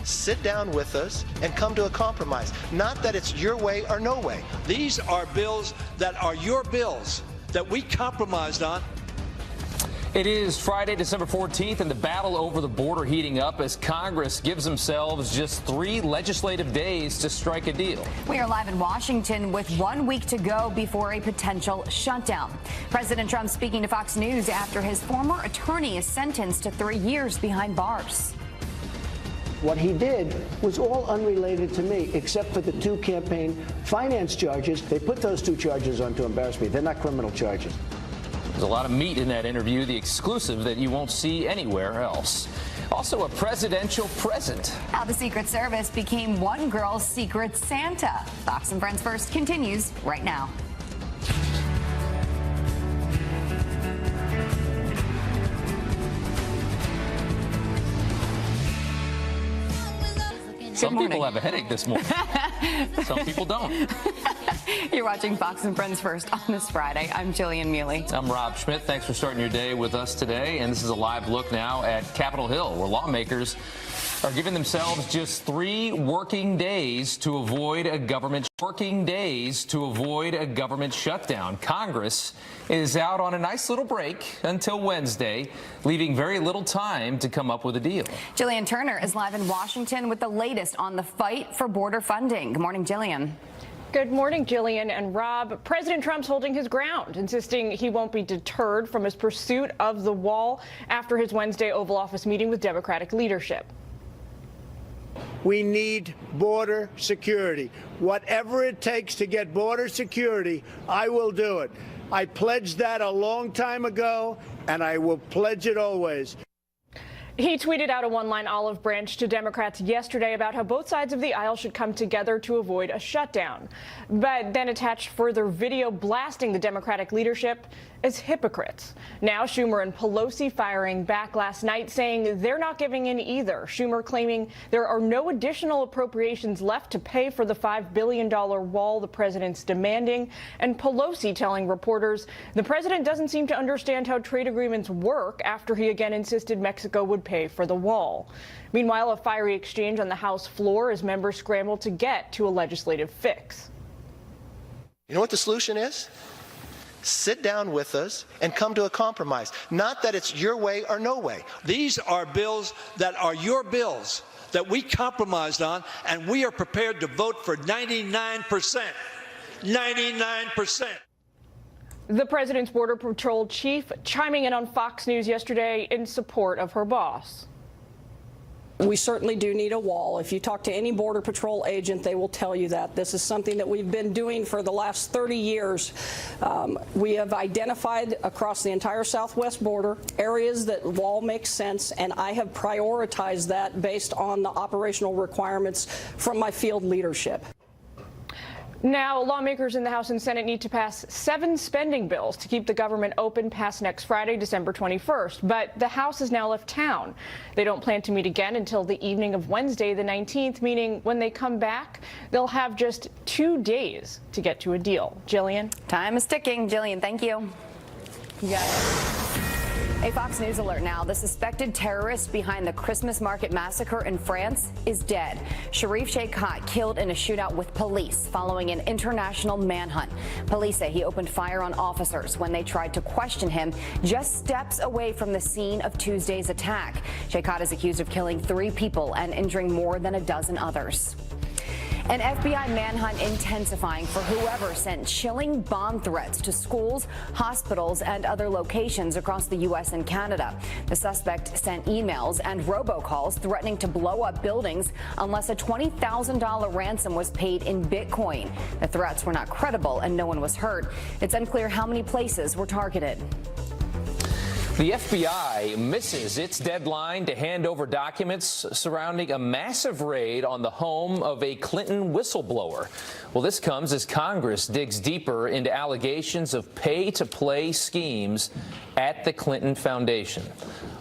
sit down with us and come to a compromise. Not that it's your way or no way. These are bills that are your bills that we compromised on. It is Friday, December 14th, and the battle over the border heating up as Congress gives themselves just 3 legislative days to strike a deal. We are live in Washington with 1 week to go before a potential shutdown. President Trump speaking to Fox News after his former attorney is sentenced to 3 years behind bars. What he did was all unrelated to me, except for the 2 campaign finance charges. They put those 2 charges on to embarrass me. They're not criminal charges. There's a lot of meat in that interview, the exclusive that you won't see anywhere else. Also a presidential present. How the Secret Service became one girl's secret Santa. Fox and Friends First continues right now. Some people have a headache this morning. Some people don't. You're watching Fox and Friends First on this Friday. I'm Jillian Mealy. I'm Rob Schmidt. Thanks for starting your day with us today. And this is a live look now at Capitol Hill, where lawmakers are giving themselves just 3 working days to avoid a government shutdown. Congress is out on a nice little break until Wednesday, leaving very little time to come up with a deal. Jillian Turner is live in Washington with the latest on the fight for border funding. Good morning, Jillian. Good morning, Jillian and Rob. President Trump's holding his ground, insisting he won't be deterred from his pursuit of the wall after his Wednesday Oval Office meeting with Democratic leadership. We need border security. Whatever it takes to get border security, I will do it. I pledged that a long time ago, and I will pledge it always. He tweeted out a one-line olive branch to Democrats yesterday about how both sides of the aisle should come together to avoid a shutdown, but then attached further video blasting the Democratic leadership as hypocrites. Now Schumer and Pelosi firing back last night, saying they're not giving in either. Schumer claiming there are no additional appropriations left to pay for the $5 billion wall the president's demanding, and Pelosi telling reporters the president doesn't seem to understand how trade agreements work after he again insisted Mexico would pay for the wall. Meanwhile, a fiery exchange on the House floor as members scramble to get to a legislative fix. You know what the solution is? Sit down with us and come to a compromise. Not that it's your way or no way. These are bills that are your bills that we compromised on, and we are prepared to vote for 99%. 99%. The president's Border Patrol chief chiming in on Fox News yesterday in support of her boss. We certainly do need a wall. If you talk to any Border Patrol agent, they will tell you that. This is something that we've been doing for the last 30 years. We have identified across the entire southwest border areas that wall makes sense, and I have prioritized that based on the operational requirements from my field leadership. Now, lawmakers in the House and Senate need to pass 7 spending bills to keep the government open past next Friday, December 21st. But the House has now left town. They don't plan to meet again until the evening of Wednesday, the 19th, meaning when they come back, they'll have just 2 days to get to a deal. Jillian? Time is ticking. Jillian, thank you. Yes. A Fox News alert now. The suspected terrorist behind the Christmas market massacre in France is dead. Sharif Sheikhat killed in a shootout with police following an international manhunt. Police say he opened fire on officers when they tried to question him just steps away from the scene of Tuesday's attack. Sheikhat is accused of killing 3 people and injuring more than a dozen others. An FBI manhunt intensifying for whoever sent chilling bomb threats to schools, hospitals, and other locations across the U.S. and Canada. The suspect sent emails and robocalls threatening to blow up buildings unless a $20,000 ransom was paid in Bitcoin. The threats were not credible and no one was hurt. It's unclear how many places were targeted. The FBI misses its deadline to hand over documents surrounding a massive raid on the home of a Clinton whistleblower. Well, this comes as Congress digs deeper into allegations of pay-to-play schemes at the Clinton Foundation.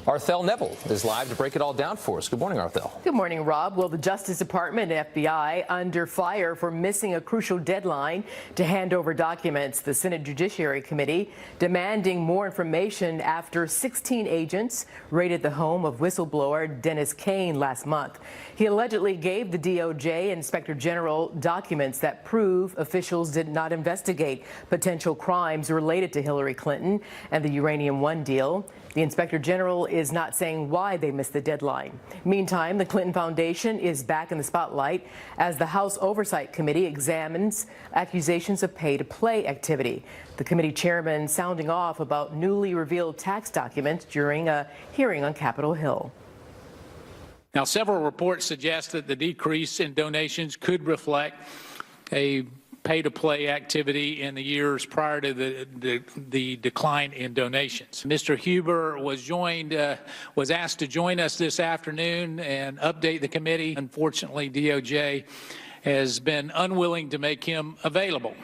Arthel Neville is live to break it all down for us. Good morning, Arthel. Good morning, Rob. Well, the Justice Department and FBI under fire for missing a crucial deadline to hand over documents. The Senate Judiciary Committee demanding more information after 16 agents raided the home of whistleblower Dennis Kane last month. He allegedly gave the DOJ Inspector General documents that prove officials did not investigate potential crimes related to Hillary Clinton and the Uranium One deal. The Inspector General is not saying why they missed the deadline. Meantime, the Clinton Foundation is back in the spotlight as the House Oversight Committee examines accusations of pay-to-play activity. The committee chairman sounding off about newly revealed tax documents during a hearing on Capitol Hill. Now, several reports suggest that the decrease in donations could reflect a pay-to-play activity in the years prior to the decline in donations. Mr. Huber was asked to join us this afternoon and update the committee. Unfortunately, DOJ has been unwilling to make him available.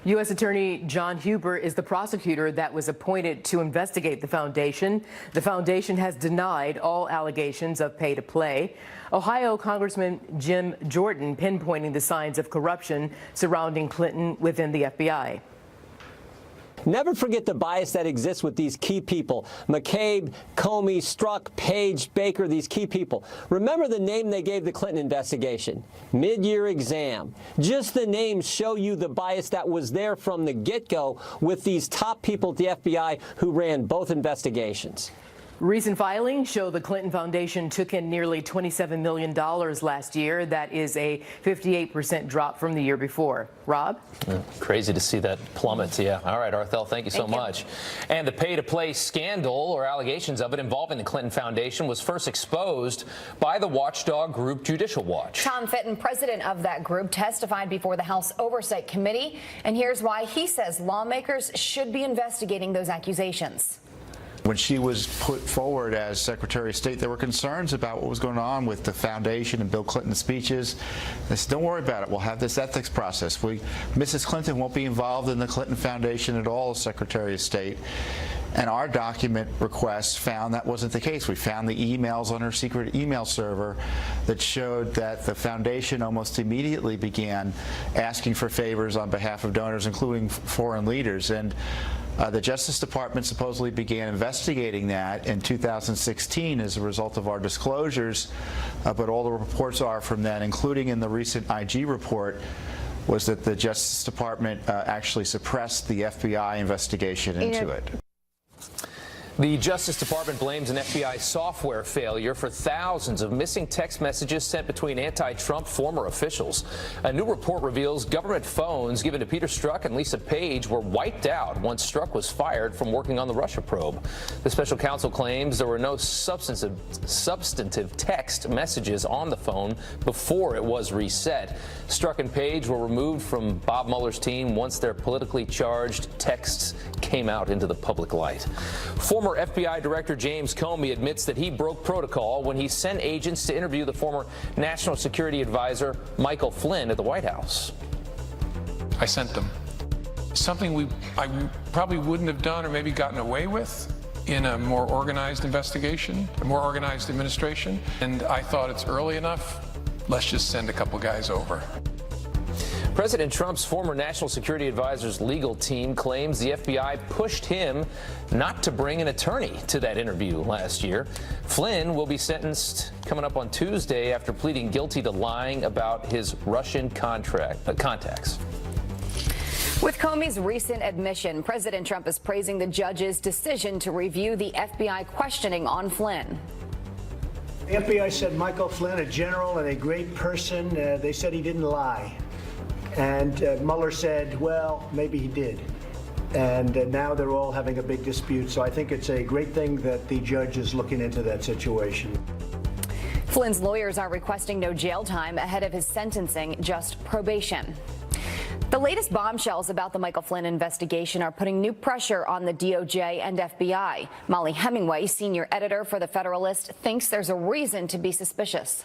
U.S. Attorney John Huber is the prosecutor that was appointed to investigate the foundation. The foundation has denied all allegations of pay-to-play. Ohio Congressman Jim Jordan pinpointing the signs of corruption surrounding Clinton within the FBI. Never forget the bias that exists with these key people. McCabe, Comey, Strzok, Page, Baker, these key people. Remember the name they gave the Clinton investigation. Mid-year exam. Just the names show you the bias that was there from the get-go with these top people at the FBI who ran both investigations. Recent filings show the Clinton Foundation took in nearly $27 million last year. That is a 58% drop from the year before. Rob? Crazy to see that plummet. Yeah. All right, Arthel, thank you so much. And the pay-to-play scandal, or allegations of it, involving the Clinton Foundation was first exposed by the watchdog group Judicial Watch. Tom Fitton, president of that group, testified before the House Oversight Committee. And here's why he says lawmakers should be investigating those accusations. When she was put forward as Secretary of State, there were concerns about what was going on with the foundation and Bill Clinton's speeches. They said, don't worry about it. We'll have this ethics process. Mrs. Clinton won't be involved in the Clinton Foundation at all as Secretary of State. And our document requests found that wasn't the case. We found the emails on her secret email server that showed that the foundation almost immediately began asking for favors on behalf of donors, including foreign leaders. And the Justice Department supposedly began investigating that in 2016 as a result of our disclosures, but all the reports are from then, including in the recent IG report, was that the Justice Department actually suppressed the FBI investigation into it. The Justice Department blames an FBI software failure for thousands of missing text messages sent between anti-Trump former officials. A new report reveals government phones given to Peter Strzok and Lisa Page were wiped out once Strzok was fired from working on the Russia probe. The special counsel claims there were no substantive text messages on the phone before it was reset. Strzok and Page were removed from Bob Mueller's team once their politically charged texts came out into the public light. Former FBI Director James Comey admits that he broke protocol when he sent agents to interview the former National Security Advisor Michael Flynn at the White House. I sent them. Something I probably wouldn't have done or maybe gotten away with in a more organized investigation, a more organized administration. And I thought it's early enough. Let's just send a couple guys over. President Trump's former National Security Advisor's legal team claims the FBI pushed him not to bring an attorney to that interview last year. Flynn will be sentenced coming up on Tuesday after pleading guilty to lying about his Russian contacts. With Comey's recent admission, President Trump is praising the judge's decision to review the FBI questioning on Flynn. The FBI said Michael Flynn, a general and a great person, they said he didn't lie. And Mueller said, well, maybe he did. And now they're all having a big dispute. So I think it's a great thing that the judge is looking into that situation. Flynn's lawyers are requesting no jail time ahead of his sentencing, just probation. The latest bombshells about the Michael Flynn investigation are putting new pressure on the DOJ and FBI. Molly Hemingway, senior editor for The Federalist, thinks there's a reason to be suspicious.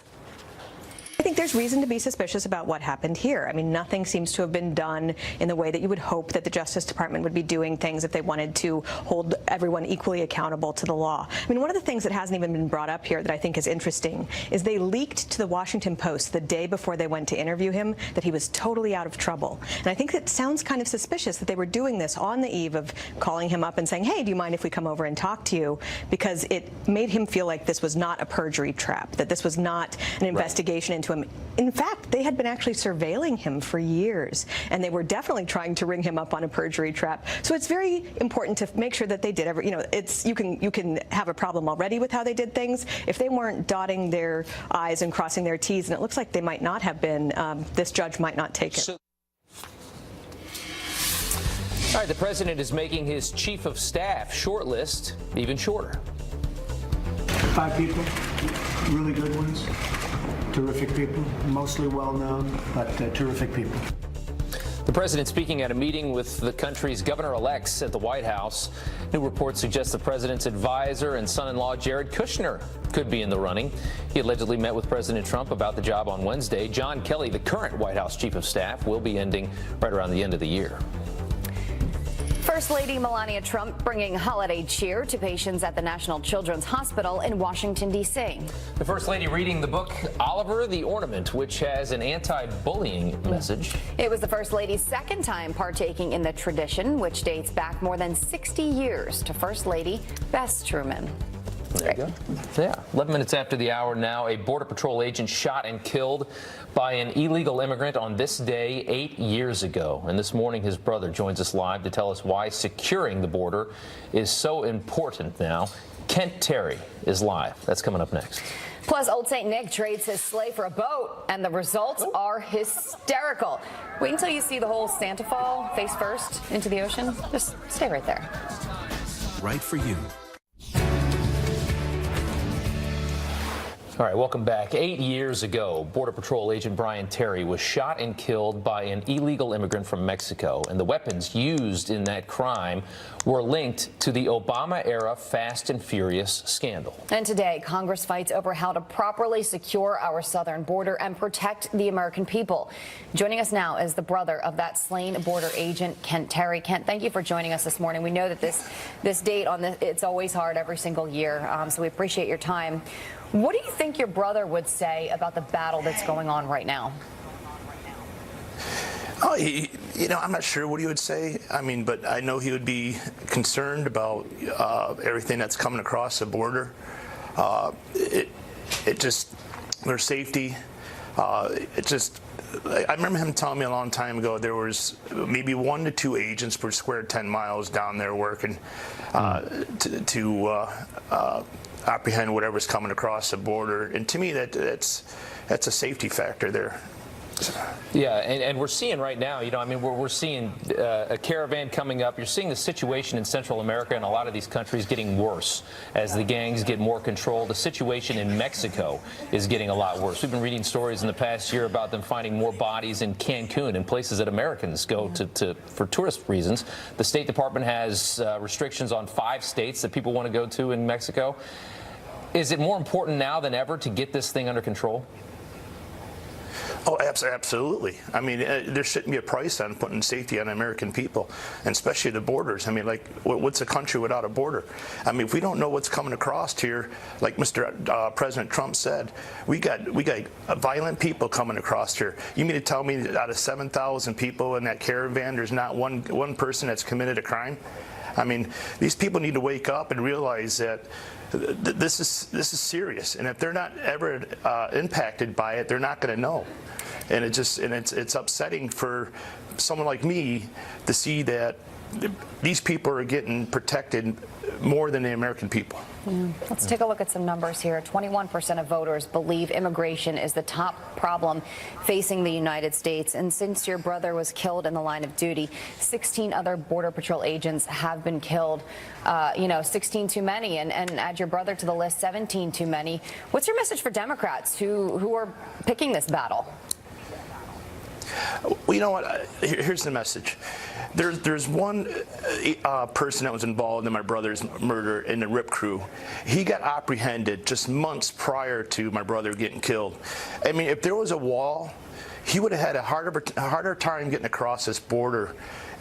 think there's reason to be suspicious about what happened here. I mean, nothing seems to have been done in the way that you would hope that the Justice Department would be doing things if they wanted to hold everyone equally accountable to the law. I mean, one of the things that hasn't even been brought up here that I think is interesting is they leaked to the Washington Post the day before they went to interview him that he was totally out of trouble. And I think it sounds kind of suspicious that they were doing this on the eve of calling him up and saying, hey, do you mind if we come over and talk to you? Because it made him feel like this was not a perjury trap, that this was not an investigation into him. In fact, they had been actually surveilling him for years, and they were definitely trying to ring him up on a perjury trap. So it's very important to make sure that they did every, you can have a problem already with how they did things. If they weren't dotting their I's and crossing their T's, and it looks like they might not have been, this judge might not take it. All right, the president is making his chief of staff shortlist even shorter. 5 people, really good ones, terrific people, mostly well-known, but terrific people. The president speaking at a meeting with the country's governor-elects at the White House. New reports suggest the president's advisor and son-in-law Jared Kushner could be in the running. He allegedly met with President Trump about the job on Wednesday. John Kelly, the current White House chief of staff, will be ending right around the end of the year. First Lady Melania Trump bringing holiday cheer to patients at the National Children's Hospital in Washington, D.C. The First Lady reading the book Oliver the Ornament, which has an anti-bullying message. It was the First Lady's second time partaking in the tradition, which dates back more than 60 years to First Lady Bess Truman. There you go. Yeah. 11 minutes after the hour now, a Border Patrol agent shot and killed by an illegal immigrant on this day 8 years ago. And this morning, his brother joins us live to tell us why securing the border is so important now. Kent Terry is live. That's coming up next. Plus, Old St. Nick trades his sleigh for a boat, and the results are hysterical. Wait until you see the whole Santa fall face first into the ocean. Just stay right there. Right for you. All right, welcome back. 8 years ago, Border Patrol agent Brian Terry was shot and killed by an illegal immigrant from Mexico, and the weapons used in that crime were linked to the Obama-era Fast and Furious scandal. And today, Congress fights over how to properly secure our southern border and protect the American people. Joining us now is the brother of that slain border agent, Kent Terry. Kent, thank you for joining us this morning. We know that this date on this, it's always hard every single year, so we appreciate your time. What do you think your brother would say about the battle that's going on right now? Oh, I'm not sure what he would say. I mean, but I know he would be concerned about everything that's coming across the border. Their safety. I remember him telling me a long time ago there was maybe 1 to 2 agents per square 10 miles down there working to apprehend whatever's coming across the border. And to me, that's a safety factor there. Yeah, and we're seeing right now, we're seeing a caravan coming up. You're seeing the situation in Central America and a lot of these countries getting worse as the gangs get more control. The situation in Mexico is getting a lot worse. We've been reading stories in the past year about them finding more bodies in Cancun and places that Americans go to for tourist reasons. The State Department has restrictions on 5 states that people want to go to in Mexico. Is it more important now than ever to get this thing under control? Oh, absolutely. I mean, there shouldn't be a price on putting safety on American people, and especially the borders. I mean, like, what's a country without a border? I mean, if we don't know what's coming across here, like Mr. President Trump said, we got violent people coming across here. You mean to tell me that out of 7,000 people in that caravan, there's not one person that's committed a crime? I mean, these people need to wake up and realize that this is serious, and if they're not ever impacted by it, they're not going to know. And it's upsetting for someone like me to see that these people are getting protected more than the American people. Let's take a look at some numbers here. 21% of voters believe immigration is the top problem facing the United States. And since your brother was killed in the line of duty, 16 other Border Patrol agents have been killed. 16 too many. And add your brother to the list, 17 too many. What's your message for Democrats who are picking this battle? Well, you know what? Here's the message. There's one person that was involved in my brother's murder in the RIP crew. He got apprehended just months prior to my brother getting killed. I mean, if there was a wall, he would have had a harder time getting across this border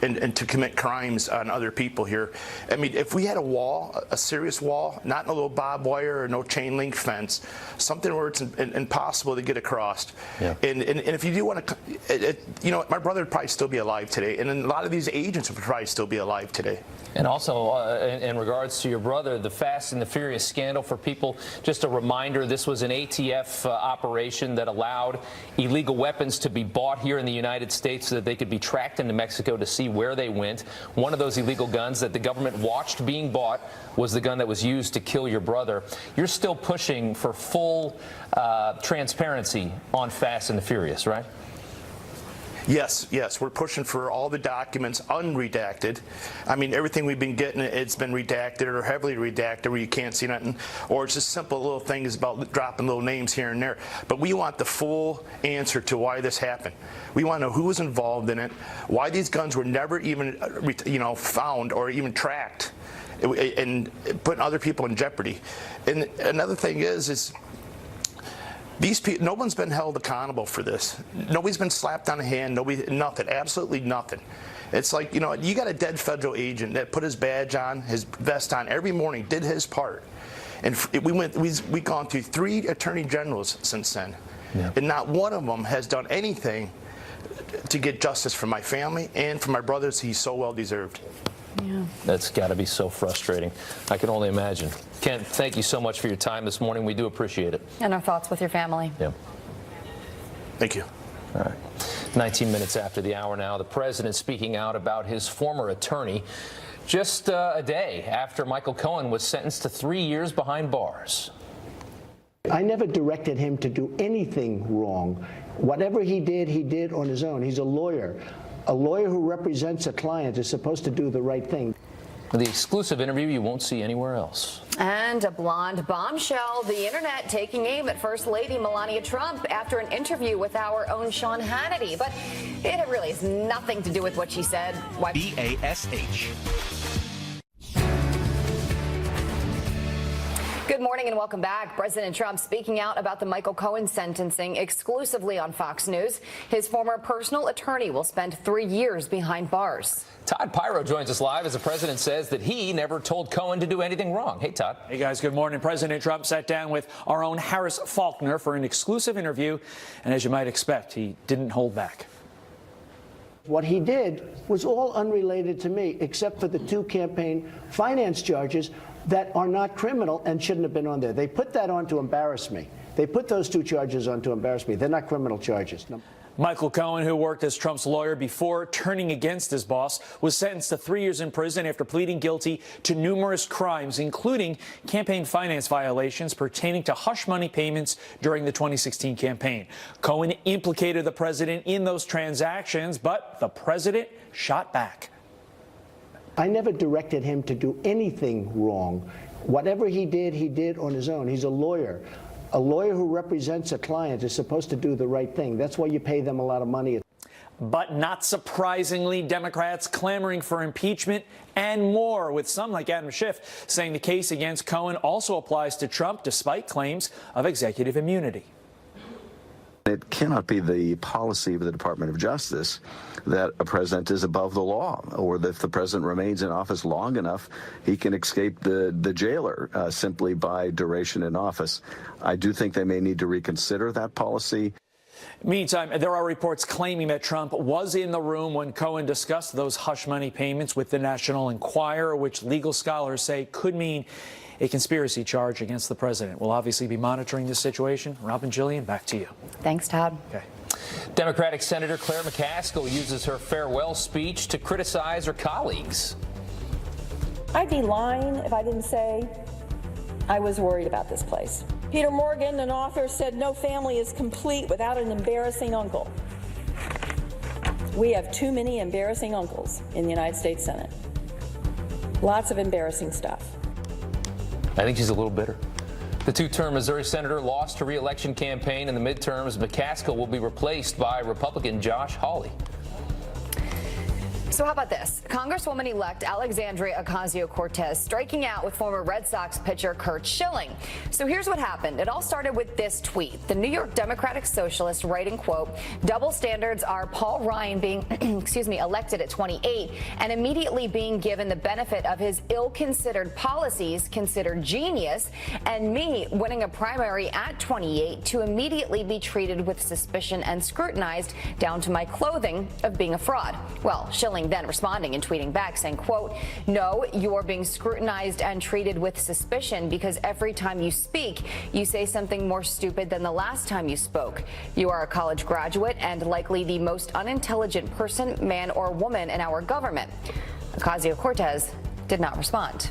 and to commit crimes on other people here. I mean, if we had a wall, a serious wall, not a little barbed wire or no chain link fence, something where it's impossible to get across. Yeah. And if you do want to, you know, my brother would probably still be alive today, and a lot of these agents would probably still be alive today. And also, in regards to your brother, the Fast and the Furious scandal, for people, just a reminder, this was an ATF operation that allowed illegal weapons to be bought here in the United States so that they could be tracked into Mexico to see where they went. One of those illegal guns that the government watched being bought was the gun that was used to kill your brother. You're still pushing for full transparency on Fast and the Furious, right? Yes, we're pushing for all the documents unredacted. I mean, everything we've been getting, it's been redacted or heavily redacted where you can't see nothing, or it's just simple little things about dropping little names here and there. But we want the full answer to why this happened. We want to know who was involved in it, why these guns were never even, found or even tracked, and putting other people in jeopardy. And another thing is these people, no one's been held accountable for this. Nobody's been slapped on the hand. Nothing. Absolutely nothing. It's like, you got a dead federal agent that put his badge on, his vest on every morning, did his part, and we've gone through 3 attorney generals since then, and not one of them has done anything to get justice for my family and for my brothers. He's so well deserved. Yeah. That's got to be so frustrating. I can only imagine. Ken, thank you so much for your time this morning. We do appreciate it. And our thoughts with your family. Yeah. Thank you. All right. 19 minutes after the hour now, the president speaking out about his former attorney just a day after Michael Cohen was sentenced to 3 years behind bars. I never directed him to do anything wrong. Whatever he did on his own. He's a lawyer. A lawyer who represents a client is supposed to do the right thing. The exclusive interview you won't see anywhere else. And a blonde bombshell, the internet taking aim at First Lady Melania Trump after an interview with our own Sean Hannity. But it really has nothing to do with what she said. BASH. Good morning and welcome back. President Trump speaking out about the Michael Cohen sentencing exclusively on Fox News. His former personal attorney will spend 3 years behind bars. Todd Pyro joins us live as the president says that he never told Cohen to do anything wrong. Hey, Todd. Hey, guys. Good morning. President Trump sat down with our own Harris Faulkner for an exclusive interview. And as you might expect, he didn't hold back. What he did was all unrelated to me, except for the 2 campaign finance charges that are not criminal and shouldn't have been on there. They put that on to embarrass me. They put those 2 charges on to embarrass me. They're not criminal charges. No. Michael Cohen, who worked as Trump's lawyer before turning against his boss, was sentenced to 3 years in prison after pleading guilty to numerous crimes, including campaign finance violations pertaining to hush money payments during the 2016 campaign. Cohen implicated the president in those transactions, but the president shot back. I never directed him to do anything wrong. Whatever he did on his own. He's a lawyer. A lawyer who represents a client is supposed to do the right thing. That's why you pay them a lot of money. But not surprisingly, Democrats clamoring for impeachment and more, with some like Adam Schiff saying the case against Cohen also applies to Trump despite claims of executive immunity. It cannot be the policy of the Department of Justice that a president is above the law, or that if the president remains in office long enough, he can escape the jailer simply by duration in office. I do think they may need to reconsider that policy. Meantime, there are reports claiming that Trump was in the room when Cohen discussed those hush money payments with the National Enquirer, which legal scholars say could mean a conspiracy charge against the president. We'll obviously be monitoring this situation. Robin, Jillian, back to you. Thanks, Todd. Okay. Democratic Senator Claire McCaskill uses her farewell speech to criticize her colleagues. I'd be lying if I didn't say I was worried about this place. Peter Morgan, an author, said no family is complete without an embarrassing uncle. We have too many embarrassing uncles in the United States Senate. Lots of embarrassing stuff. I think she's a little bitter. The two-term Missouri senator lost her re-election campaign in the midterms. McCaskill will be replaced by Republican Josh Hawley. So how about this? Congresswoman-elect Alexandria Ocasio-Cortez striking out with former Red Sox pitcher Curt Schilling. So here's what happened. It all started with this tweet. The New York Democratic Socialist writing, quote, double standards are Paul Ryan being, elected at 28 and immediately being given the benefit of his ill-considered policies considered genius, and me winning a primary at 28 to immediately be treated with suspicion and scrutinized down to my clothing of being a fraud. Well, Schilling then responding and tweeting back saying, quote, no, you are being scrutinized and treated with suspicion because every time you speak, you say something more stupid than the last time you spoke. You are a college graduate and likely the most unintelligent person, man or woman in our government. Ocasio-Cortez did not respond.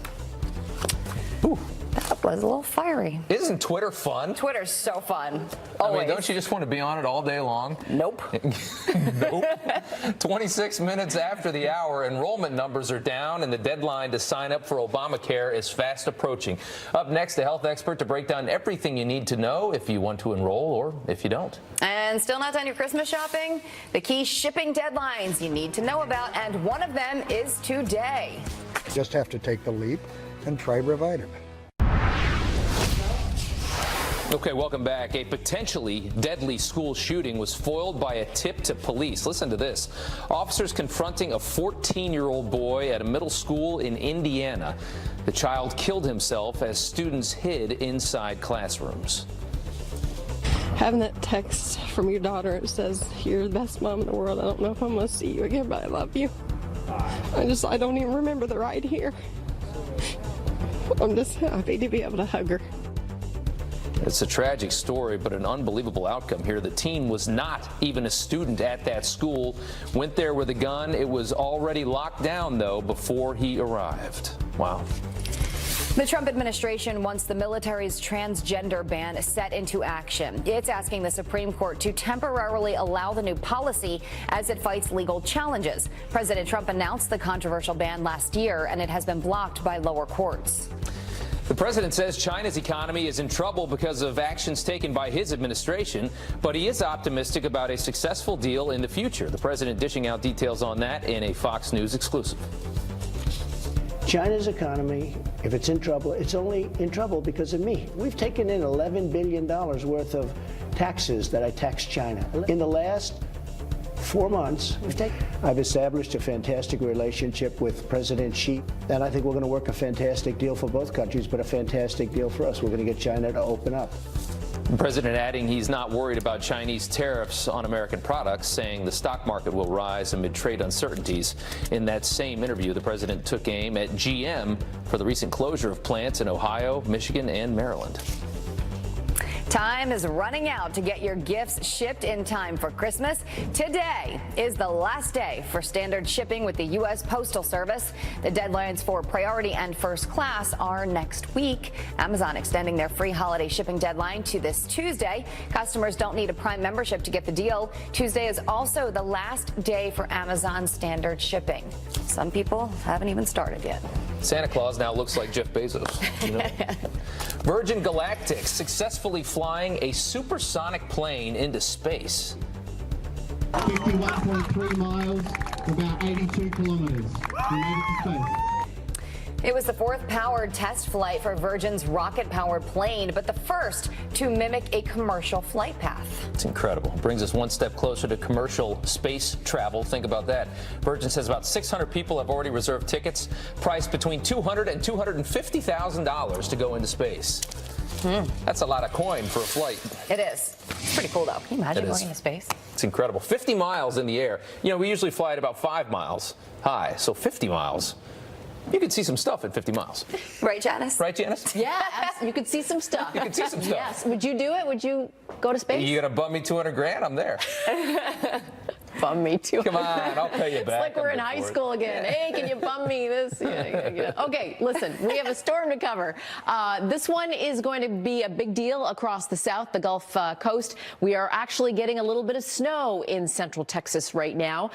Ooh. That was a little fiery. Isn't Twitter fun? Twitter's so fun. I mean, don't you just want to be on it all day long? Nope. Nope. 26 minutes after the hour, enrollment numbers are down, and the deadline to sign up for Obamacare is fast approaching. Up next, a health expert to break down everything you need to know if you want to enroll or if you don't. And still not done your Christmas shopping? The key shipping deadlines you need to know about, and one of them is today. Just have to take the leap and try Revitamin. Okay, welcome back. A potentially deadly school shooting was foiled by a tip to police. Listen to this. Officers confronting a 14-year-old boy at a middle school in Indiana. The child killed himself as students hid inside classrooms. Having that text from your daughter, it says, you're the best mom in the world. I don't know if I'm going to see you again, but I love you. I don't even remember the ride here. I'm just happy to be able to hug her. It's a tragic story, but an unbelievable outcome here. The teen was not even a student at that school. Went there with a gun. It was already locked down, though, before he arrived. Wow. The Trump administration wants the military's transgender ban set into action. It's asking the Supreme Court to temporarily allow the new policy as it fights legal challenges. President Trump announced the controversial ban last year, and it has been blocked by lower courts. The president says China's economy is in trouble because of actions taken by his administration, but he is optimistic about a successful deal in the future. The president dishing out details on that in a Fox News exclusive. China's economy, if it's in trouble, it's only in trouble because of me. We've taken in $11 billion worth of taxes that I taxed China. In the last 4 months, I've established a fantastic relationship with President Xi, and I think we're going to work a fantastic deal for both countries, but a fantastic deal for us. We're going to get China to open up. The president adding he's not worried about Chinese tariffs on American products, saying the stock market will rise amid trade uncertainties. In that same interview, the president took aim at GM for the recent closure of plants in Ohio, Michigan, and Maryland. Time is running out to get your gifts shipped in time for Christmas. Today is the last day for standard shipping with the U.S. Postal Service. The deadlines for priority and first class are next week. Amazon extending their free holiday shipping deadline to this Tuesday. Customers don't need a Prime membership to get the deal. Tuesday is also the last day for Amazon standard shipping. Some people haven't even started yet. Santa Claus now looks like Jeff Bezos. You know? Virgin Galactic successfully flying a supersonic plane into space. 51.3 miles, about 82 kilometers. We made it to space. It was the fourth powered test flight for Virgin's rocket-powered plane, but the first to mimic a commercial flight path. It's incredible. Brings us one step closer to commercial space travel. Think about that. Virgin says about 600 people have already reserved tickets, priced between $200,000 and $250,000 to go into space. That's a lot of coin for a flight. It is. It's pretty cool, though. Can you imagine going into space? It's incredible. 50 miles in the air. You know, we usually fly at about 5 miles high, so 50 miles. You could see some stuff at 50 miles. Right, Janice? Right, Janice? Yeah, you could see some stuff. You could see some stuff. Yes. Would you do it? Would you go to space? You gonna bum me $200,000? I'm there. bum me too. Come on, I'll pay you back. It's like we're in I'm high good for it. school again. Hey, can you bum me this? Yeah. Okay, listen, we have a storm to cover. This one is going to be a big deal across the south, the Gulf Coast. We are actually getting a little bit of snow in central Texas right now.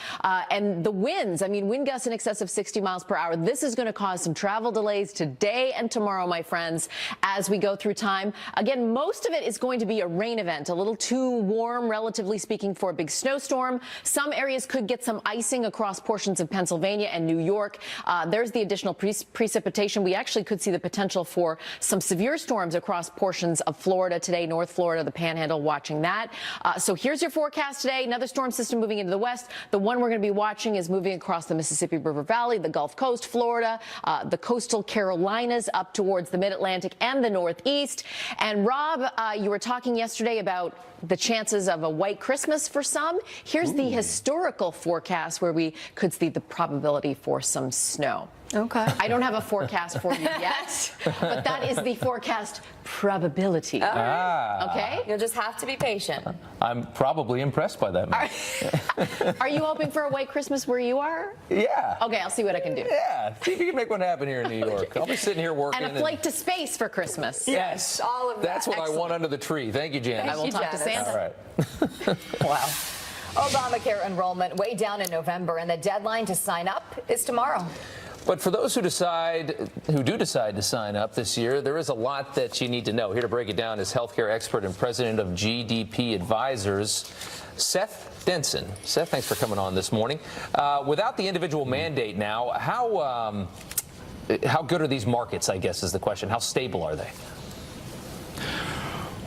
And the winds, I mean, wind gusts in excess of 60 miles per hour. This is going to cause some travel delays today and tomorrow, my friends, as we go through time. Again, most of it is going to be a rain event, a little too warm, relatively speaking, for a big snowstorm. Some areas could get some icing across portions of Pennsylvania and New York. There's the additional precipitation. We actually could see the potential for some severe storms across portions of Florida today, North Florida, the Panhandle, watching that. So here's your forecast today. Another storm system moving into the west. The one we're going to be watching is moving across the Mississippi River Valley, the Gulf Coast, Florida, the coastal Carolinas up towards the mid-Atlantic and the Northeast. And Rob, you were talking yesterday about the chances of a white Christmas for some. Here's the historical forecast where we could see the probability for some snow. Okay. I don't have a forecast for you yet, but that is the forecast probability. Okay? You'll just have to be patient. I'm probably impressed by that, man. Are you hoping for a white Christmas where you are? Yeah. Okay, I'll see what I can do. Yeah, see if you can make one happen here in New York. I'll be sitting here working. And a flight to space for Christmas. Yes, all of that. That's what I want under the tree. Thank you, Janice. I will talk to Santa. All right. Wow. Obamacare enrollment way down in November, and the deadline to sign up is tomorrow. But for those who do decide to sign up this year, there is a lot that you need to know. Here to break it down is healthcare expert and president of GDP Advisors, Seth Denson. Seth, thanks for coming on this morning. Without the individual mandate now, how good are these markets, I guess, is the question. How stable are they?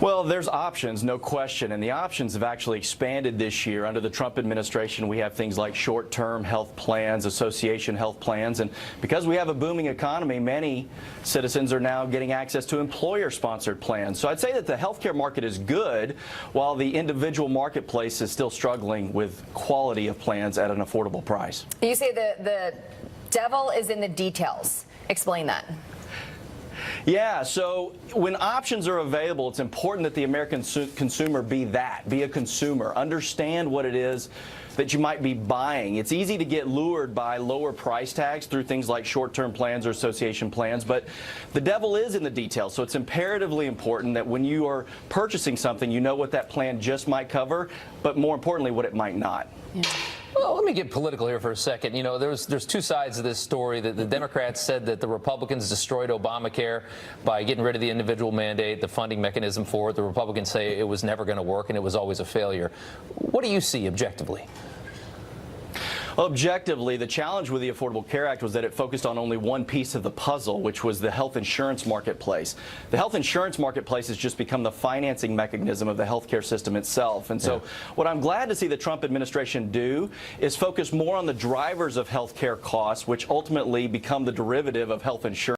Well, there's options, no question, and the options have actually expanded this year. Under the Trump administration, we have things like short-term health plans, association health plans, and because we have a booming economy, many citizens are now getting access to employer-sponsored plans. So I'd say that the healthcare market is good, while the individual marketplace is still struggling with quality of plans at an affordable price. You say the devil is in the details. Explain that. Yeah, so when options are available, it's important that the American consumer be a consumer, understand what it is that you might be buying. It's easy to get lured by lower price tags through things like short-term plans or association plans, but the devil is in the details, so it's imperatively important that when you are purchasing something, you know what that plan just might cover, but more importantly, what it might not. Yeah. Well, let me get political here for a second. You know, there's two sides of this story. The Democrats said that the Republicans destroyed Obamacare by getting rid of the individual mandate, the funding mechanism for it. The Republicans say it was never going to work and it was always a failure. What do you see objectively? Objectively, the challenge with the Affordable Care Act was that it focused on only one piece of the puzzle, which was the health insurance marketplace. The health insurance marketplace has just become the financing mechanism of the healthcare system itself. And so what I'm glad to see the Trump administration do is focus more on the drivers of healthcare costs, which ultimately become the derivative of health insurance.